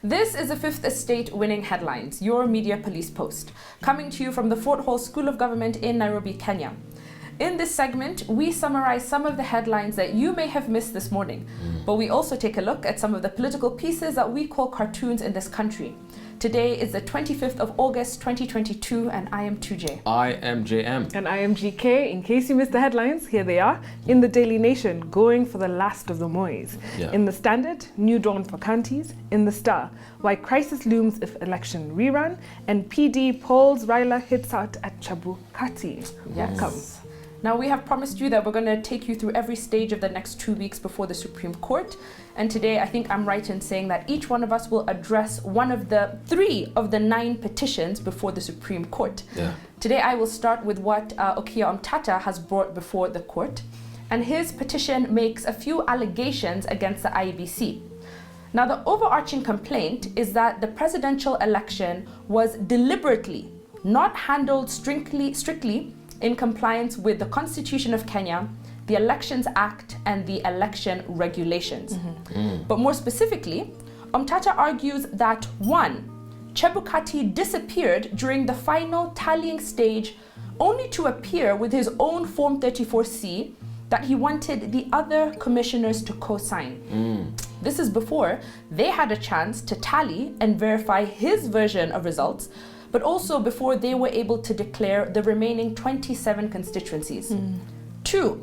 This is the Fifth Estate Winning Headlines, your media police post, coming to you from the Fort Hall School of Government in Nairobi, Kenya. In this segment, we summarize some of the headlines that you may have missed this morning, but we also take a look at some of the political pieces that we call cartoons in this country. Today is the 25th of August, 2022, and I am 2J. I am JM. And I am GK. In case you missed the headlines, here they are. In the Daily Nation, going for the last of the Mois. Yeah. In the Standard, new dawn for counties. In the Star, why crisis looms if election rerun. And PD polls Raila hits out at Chebukati. Welcome. Now, we have promised you that we're going to take you through every stage of the next 2 weeks before the Supreme Court. And today, I think I'm right in saying that each one of us will address one of the 3 of the 9 petitions before the Supreme Court. Yeah. Today, I will start with what Okia Omtata has brought before the court. And his petition makes a few allegations against the IEBC. Now, the overarching complaint is that the presidential election was deliberately not handled strictly in compliance with the Constitution of Kenya, the Elections Act, and the election regulations. But more specifically, Omtata argues that 1. Chebukati disappeared during the final tallying stage only to appear with his own Form 34C that he wanted the other commissioners to co-sign. This is before they had a chance to tally and verify his version of results, but also before they were able to declare the remaining 27 constituencies. 2.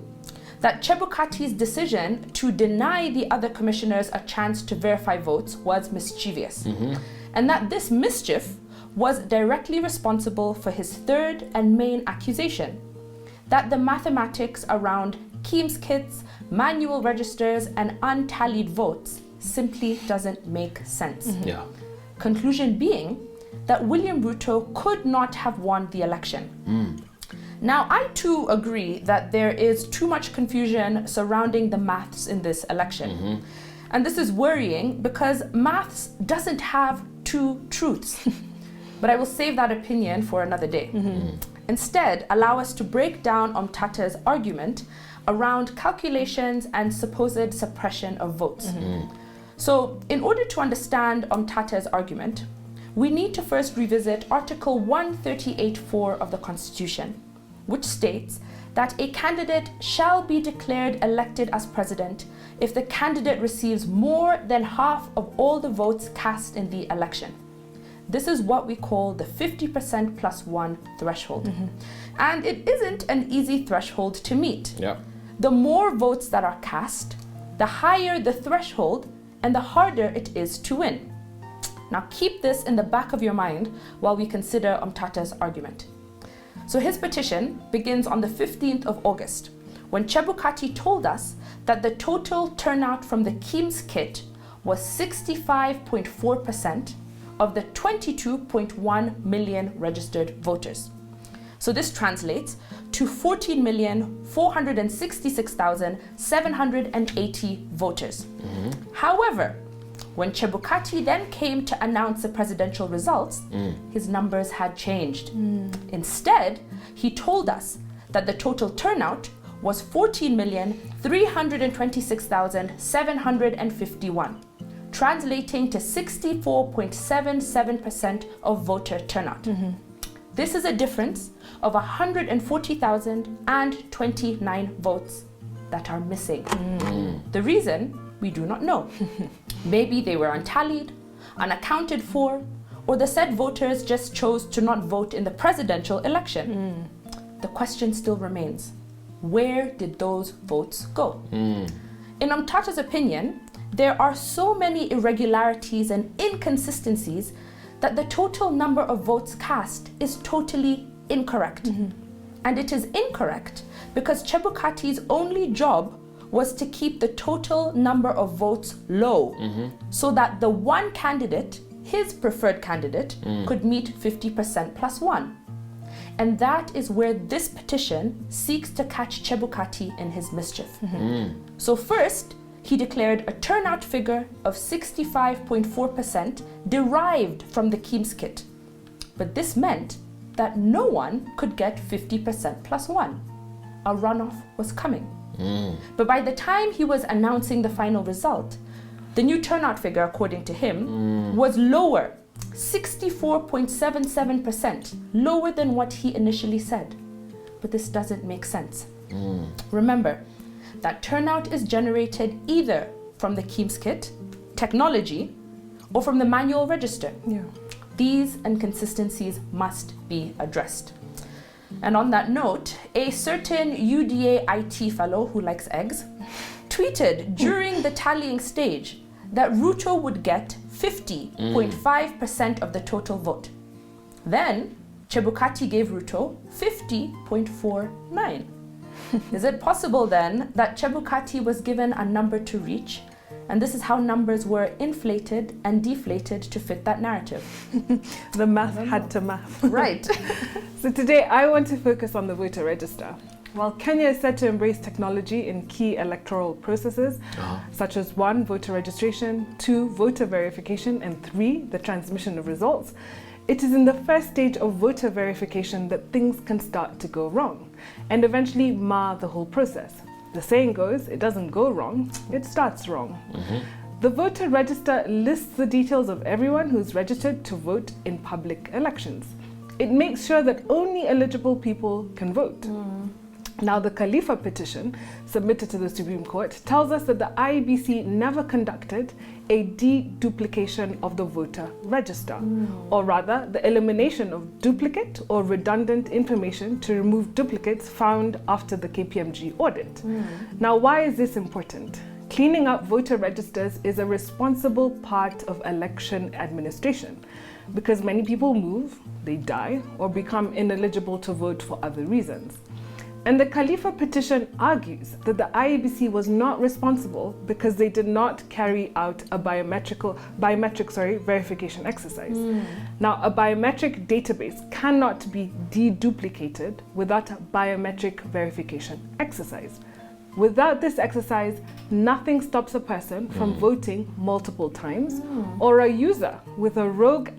That Chebukati's decision to deny the other commissioners a chance to verify votes was mischievous, and that this mischief was directly responsible for his third and main accusation, that the mathematics around Keem's kits, manual registers, and untallied votes simply doesn't make sense. Yeah. Conclusion being that William Ruto could not have won the election. Now, I too agree that there is too much confusion surrounding the maths in this election. And this is worrying because maths doesn't have 2 truths. But I will save that opinion for another day. Instead, allow us to break down Omtata's argument around calculations and supposed suppression of votes. So, in order to understand Omtata's argument, we need to first revisit Article 138(4) of the Constitution, which states that a candidate shall be declared elected as president if the candidate receives more than half of all the votes cast in the election. This is what we call the 50% plus 1 threshold. And it isn't an easy threshold to meet. Yeah. The more votes that are cast, the higher the threshold and the harder it is to win. Now keep this in the back of your mind while we consider Omtata's argument. So his petition begins on the 15th of August, when Chebukati told us that the total turnout from the Keem's kit was 65.4% of the 22.1 million registered voters. So this translates to 14,466,780 voters. However, when Chebukati then came to announce the presidential results, his numbers had changed. Instead, he told us that the total turnout was 14,326,751, translating to 64.77% of voter turnout. This is a difference of 140,029 votes that are missing. The reason, we do not know. Maybe they were untallied, unaccounted for, or the said voters just chose to not vote in the presidential election. The question still remains, where did those votes go? In Omtata's opinion, there are so many irregularities and inconsistencies that the total number of votes cast is totally incorrect. And it is incorrect because Chebukati's only job was to keep the total number of votes low so that the one candidate, his preferred candidate, could meet 50% plus 1. And that is where this petition seeks to catch Chebukati in his mischief. So first, he declared a turnout figure of 65.4% derived from the Keem's kit. But this meant that no one could get 50% plus 1. A runoff was coming. But by the time he was announcing the final result, The new turnout figure, according to him, was lower, 64.77%, lower than what he initially said. But this doesn't make sense. Remember, that turnout is generated either from the Keems kit, technology, or from the manual register. Yeah. These inconsistencies must be addressed. And on that note, a certain UDA IT fellow who likes eggs tweeted during the tallying stage that RUTO would get 50.5% of the total vote. Then Chebukati gave RUTO 50.49. Is it possible then that Chebukati was given a number to reach, and this is how numbers were inflated and deflated to fit that narrative? The math had to math. Right. So today I want to focus on the voter register. While Kenya is set to embrace technology in key electoral processes, such as 1, voter registration, 2, voter verification, and 3, the transmission of results, it is in the first stage of voter verification that things can start to go wrong and eventually mar the whole process. The saying goes, it doesn't go wrong, it starts wrong. The voter register lists the details of everyone who's registered to vote in public elections. It makes sure that only eligible people can vote. Now, the Khalifa petition submitted to the Supreme Court tells us that the IEBC never conducted a deduplication of the voter register, or rather, the elimination of duplicate or redundant information to remove duplicates found after the KPMG audit. Now, why is this important? Cleaning up voter registers is a responsible part of election administration because many people move, they die, or become ineligible to vote for other reasons. And the Khalifa petition argues that the IEBC was not responsible because they did not carry out a biometric verification exercise. Now, a biometric database cannot be deduplicated without a biometric verification exercise. Without this exercise, nothing stops a person from voting multiple times or a user with rogue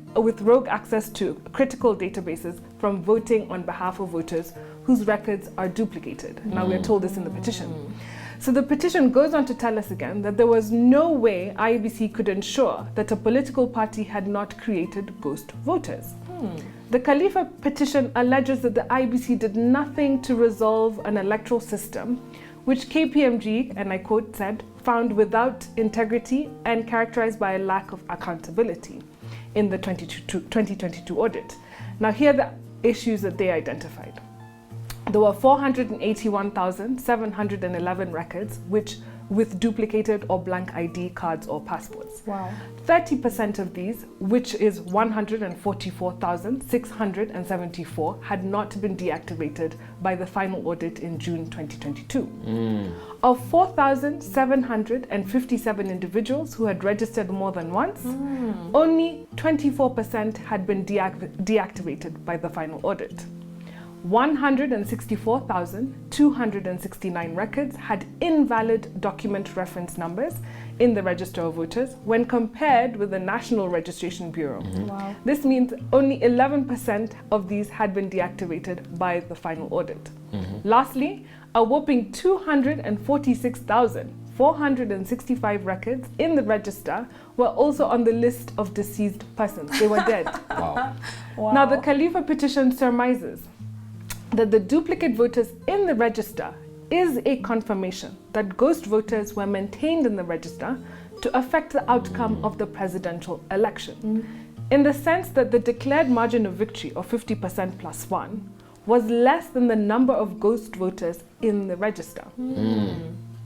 access to critical databases from voting on behalf of voters whose records are duplicated. Now, we are told this in the petition. So the petition goes on to tell us again that there was no way IEBC could ensure that a political party had not created ghost voters. The Khalifa petition alleges that the IEBC did nothing to resolve an electoral system which KPMG, and I quote, said, found without integrity and characterized by a lack of accountability in the 2022 audit. Now, here are the issues that they identified. There were 481,711 records with duplicated or blank ID cards or passports. Wow. 30% of these, which is 144,674, had not been deactivated by the final audit in June 2022. Of 4,757 individuals who had registered more than once, only 24% had been deactivated by the final audit. 164,269 records had invalid document reference numbers in the register of voters when compared with the National Registration Bureau. Wow. This means only 11% of these had been deactivated by the final audit. Lastly, a whopping 246,465 records in the register were also on the list of deceased persons. They were dead. Wow. Now, the Khalifa petition surmises that the duplicate voters in the register is a confirmation that ghost voters were maintained in the register to affect the outcome of the presidential election, in the sense that the declared margin of victory of 50% plus 1 was less than the number of ghost voters in the register.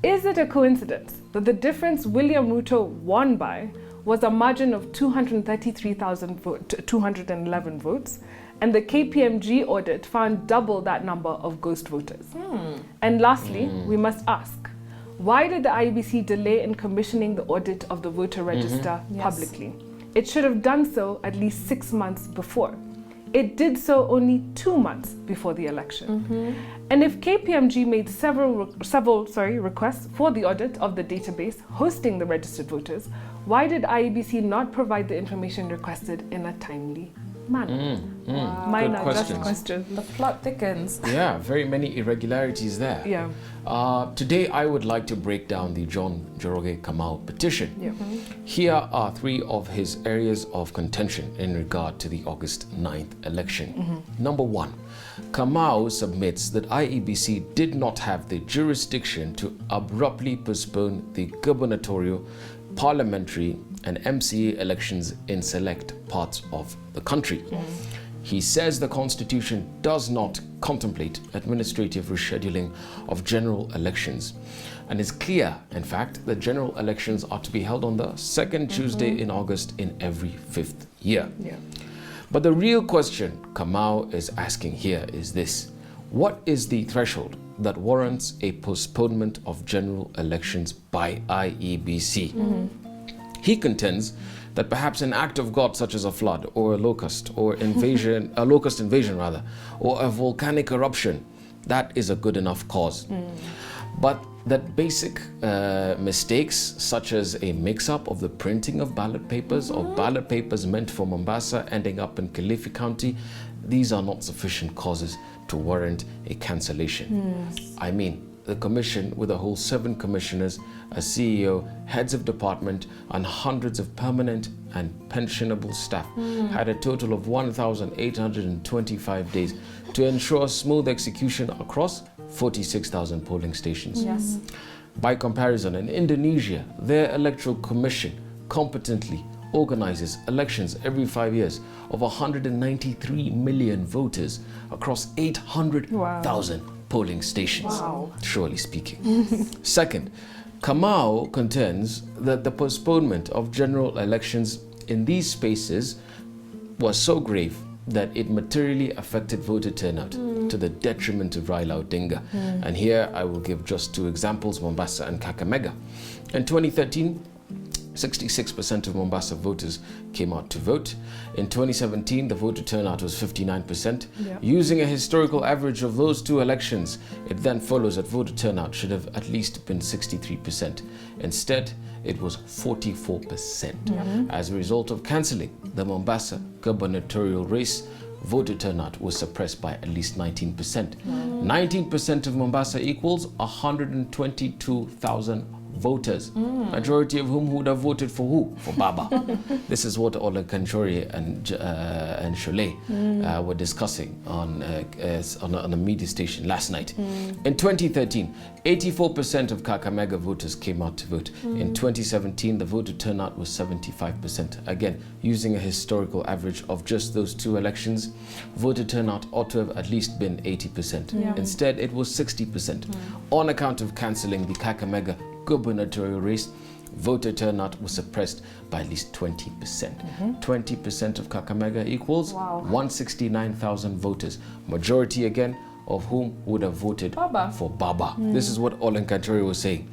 Is it a coincidence that the difference William Ruto won by was a margin of 211 votes, and the KPMG audit found double that number of ghost voters? And lastly, we must ask, why did the IEBC delay in commissioning the audit of the voter register publicly? It should have done so at least 6 months before. It did so only 2 months before the election. And if KPMG made several requests for the audit of the database hosting the registered voters, why did IEBC not provide the information requested in a timely man? Wow. Minor, Good just a questions. question. The plot thickens. Yeah, very many irregularities there. Yeah. Today, I would like to break down the John Njoroge Kamau petition. Yeah. Here are three of his areas of contention in regard to the August 9th election. Number one, Kamau submits that IEBC did not have the jurisdiction to abruptly postpone the gubernatorial, parliamentary, and MCA elections in select parts of the country. He says the Constitution does not contemplate administrative rescheduling of general elections, and is clear, in fact, that general elections are to be held on the second Tuesday in August in every 5th year. Yeah. But the real question Kamau is asking here is this: what is the threshold that warrants a postponement of general elections by IEBC? He contends that perhaps an act of God such as a flood or a locust or invasion, a locust invasion rather, or a volcanic eruption, that is a good enough cause. But that basic mistakes such as a mix-up of the printing of ballot papers or ballot papers meant for Mombasa ending up in Kilifi County, these are not sufficient causes to warrant a cancellation. I mean, the commission, with a whole 7 commissioners, a CEO, heads of department, and hundreds of permanent and pensionable staff, had a total of 1,825 days to ensure smooth execution across 46,000 polling stations. Yes. By comparison, in Indonesia, their electoral commission competently organizes elections every 5 years of 193 million voters across 800,000 polling stations. Wow. Surely speaking. Second, Kamau contends that the postponement of general elections in these spaces was so grave that it materially affected voter turnout to the detriment of Raila Odinga. And here I will give just 2 examples, Mombasa and Kakamega. In 2013, 66% of Mombasa voters came out to vote. In 2017, the voter turnout was 59%. Yeah. Using a historical average of those 2 elections, it then follows that voter turnout should have at least been 63%. Instead, it was 44%. As a result of cancelling the Mombasa gubernatorial race, voter turnout was suppressed by at least 19%. 19% of Mombasa equals 122,000 voters, majority of whom would have voted for who? For Baba. This is what Ola Kanchori and Cholet were discussing on a media station last night. In 2013, 84% of Kakamega voters came out to vote. In 2017, the voter turnout was 75%. Again, using a historical average of just those 2 elections, voter turnout ought to have at least been 80%. Instead, it was 60%. On account of cancelling the Kakamega gubernatorial race, voter turnout was suppressed by at least 20%. 20% of Kakamega equals 169,000 voters, majority again of whom would have voted for Baba. This is what Olen Kanchori was saying.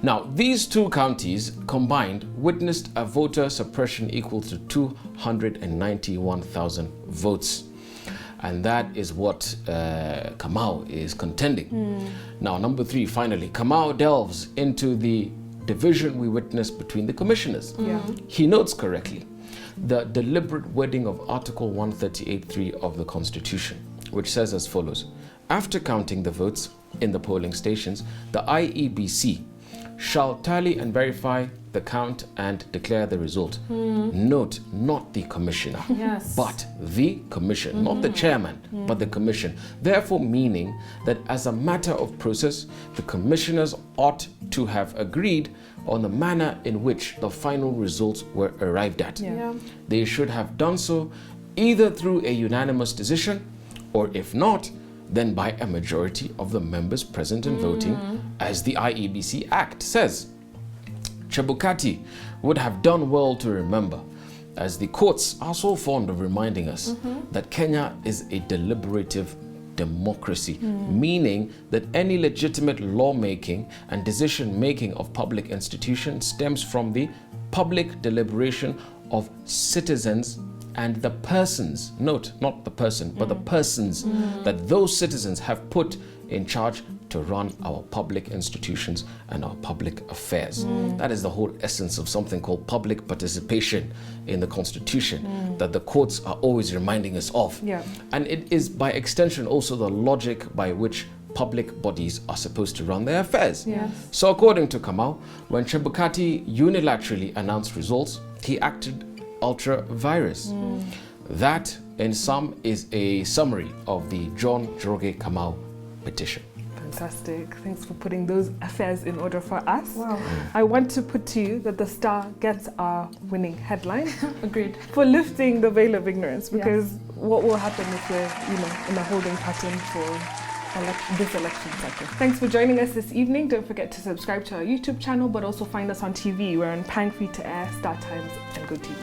Now, these 2 counties combined witnessed a voter suppression equal to 291,000 votes. And that is what Kamau is contending. Now, number 3, finally, Kamau delves into the division we witnessed between the commissioners. He notes correctly the deliberate wording of Article 138.3 of the Constitution, which says as follows: after counting the votes in the polling stations, the IEBC shall tally and verify the count and declare the result. Note, not the commissioner, but the commission, not the chairman, but the commission. Therefore, meaning that as a matter of process, the commissioners ought to have agreed on the manner in which the final results were arrived at. They should have done so either through a unanimous decision, or if not, then by a majority of the members present and voting, as the IEBC Act says. Chebukati would have done well to remember, as the courts are so fond of reminding us, that Kenya is a deliberative democracy, meaning that any legitimate lawmaking and decision-making of public institutions stems from the public deliberation of citizens and the persons, note, not the person, but the persons that those citizens have put in charge to run our public institutions and our public affairs. That is the whole essence of something called public participation in the Constitution, that the courts are always reminding us of. Yeah. And it is by extension also the logic by which public bodies are supposed to run their affairs. Yes. So according to Kamau, when Chebukati unilaterally announced results, he acted ultra virus. That, in sum, is a summary of the John Njoroge Kamau petition. Fantastic. Thanks for putting those affairs in order for us. Wow. I want to put to you that the Star gets our winning headline Agreed. for lifting the veil of ignorance, because what will happen if we're in a holding pattern for this election cycle. Thanks for joining us this evening. Don't forget to subscribe to our YouTube channel, but also find us on TV. We're on Pang Free to Air, Star Times, and GoTV.